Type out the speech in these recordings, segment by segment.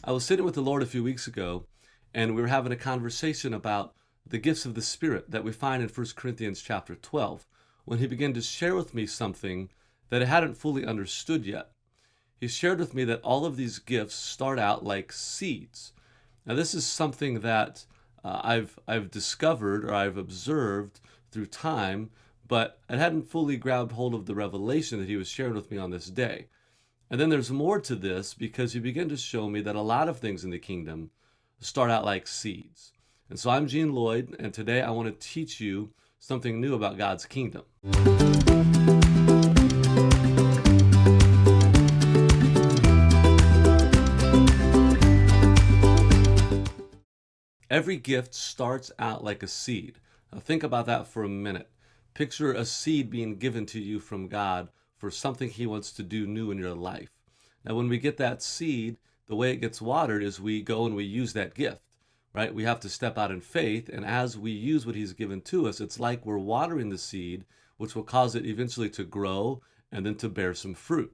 I was sitting with the Lord a few weeks ago, and we were having a conversation about the gifts of the Spirit that we find in 1 Corinthians chapter 12, when he began to share with me something that I hadn't fully understood yet. He shared with me that all of these gifts start out like seeds. Now, this is something that I've discovered or I've observed through time, but I hadn't fully grabbed hold of the revelation that he was sharing with me on this day. And then there's more to this because you begin to show me that a lot of things in the kingdom start out like seeds. And so I'm Gene Lloyd, and today I want to teach you something new about God's kingdom. Every gift starts out like a seed. Now think about that for a minute. Picture a seed being given to you from God for something He wants to do new in your life. Now, when we get that seed, the way it gets watered is we go and we use that gift, right? We have to step out in faith, and as we use what He's given to us, it's like we're watering the seed, which will cause it eventually to grow and then to bear some fruit.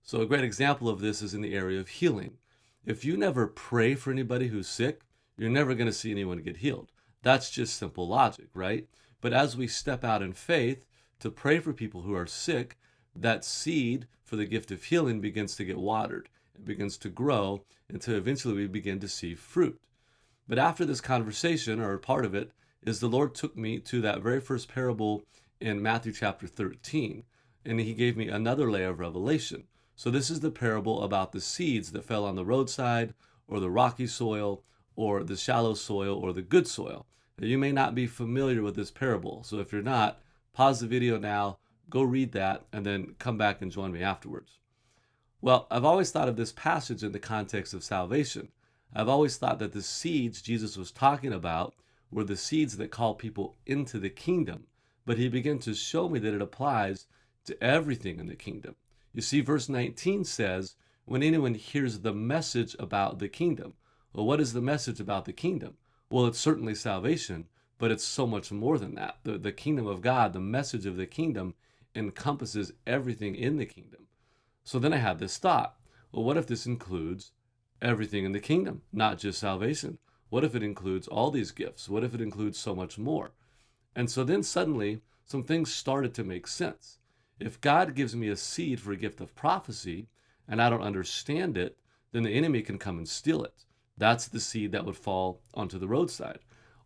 So, a great example of this is in the area of healing. If you never pray for anybody who's sick, you're never going to see anyone get healed. That's just simple logic, right? But as we step out in faith to pray for people who are sick, that seed for the gift of healing begins to get watered. It begins to grow until eventually we begin to see fruit. But after this conversation, or part of it, is the Lord took me to that very first parable in Matthew chapter 13, and He gave me another layer of revelation. So this is the parable about the seeds that fell on the roadside, or the rocky soil, or the shallow soil, or the good soil. Now, you may not be familiar with this parable, so if you're not, pause the video now, go read that, and then come back and join me afterwards. Well, I've always thought of this passage in the context of salvation. I've always thought that the seeds Jesus was talking about were the seeds that call people into the kingdom, but He began to show me that it applies to everything in the kingdom. You see, verse 19 says, when anyone hears the message about the kingdom. Well, what is the message about the kingdom? Well, it's certainly salvation, but it's so much more than that. The kingdom of God, the message of the kingdom, encompasses everything in the kingdom. So then I had this thought, well, what if this includes everything in the kingdom, not just salvation? What if it includes all these gifts? What if it includes so much more? And so then suddenly some things started to make sense. If God gives me a seed for a gift of prophecy and I don't understand it, then the enemy can come and steal it. That's the seed that would fall onto the roadside.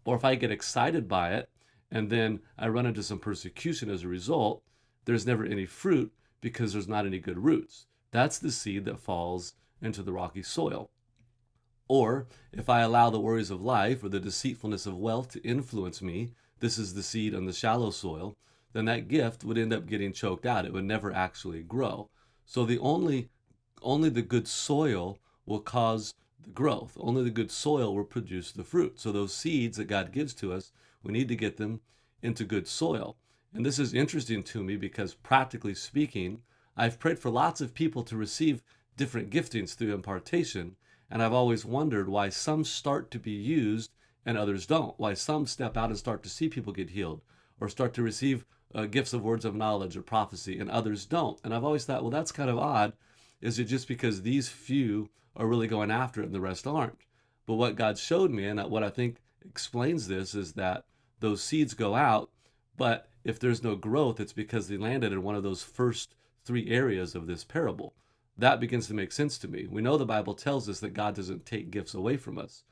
Or if I get excited by it and then I run into some persecution as a result, there's never any fruit because there's not any good roots. That's the seed that falls into the rocky soil. Or if I allow the worries of life or the deceitfulness of wealth to influence me, this is the seed on the shallow soil, then that gift would end up getting choked out. It would never actually grow. So only the good soil will cause the growth. Only the good soil will produce the fruit. So those seeds that God gives to us, we need to get them into good soil. And this is interesting to me because practically speaking, I've prayed for lots of people to receive different giftings through impartation, and I've always wondered why some start to be used and others don't. Why some step out and start to see people get healed or start to receive gifts of words of knowledge or prophecy and others don't. And I've always thought, well, that's kind of odd. Is it just because these few are really going after it and the rest aren't? But what God showed me, and what I think explains this, is that those seeds go out, but if there's no growth, it's because they landed in one of those first three areas of this parable. That begins to make sense to me. We know the Bible tells us that God doesn't take gifts away from us.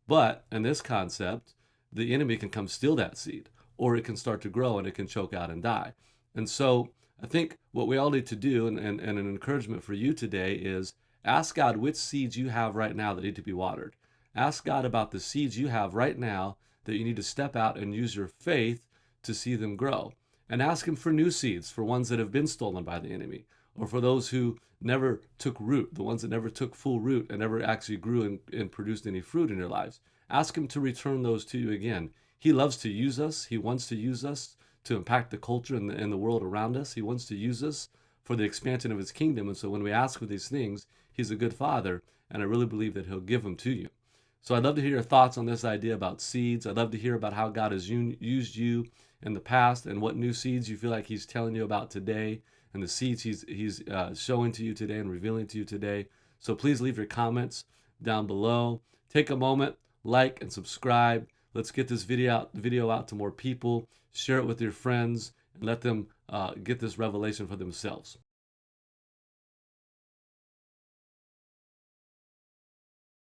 But in this concept, the enemy can come steal that seed, or it can start to grow and it can choke out and die. And so I think what we all need to do, and an encouragement for you today, is ask God which seeds you have right now that need to be watered. Ask God about the seeds you have right now that you need to step out and use your faith to see them grow. And ask Him for new seeds, for ones that have been stolen by the enemy, or for those who never took root, the ones that never took full root and never actually grew and produced any fruit in your lives. Ask Him to return those to you again. He loves to use us. He wants to use us to impact the culture and the world around us. He wants to use us for the expansion of His kingdom. And so when we ask for these things, He's a good Father, and I really believe that He'll give them to you. So I'd love to hear your thoughts on this idea about seeds. I'd love to hear about how God has used you in the past and what new seeds you feel like He's telling you about today and the seeds He's showing to you today and revealing to you today. So please leave your comments down below. Take a moment, like and subscribe. Let's get this video out to more people. Share it with your friends and let them get this revelation for themselves.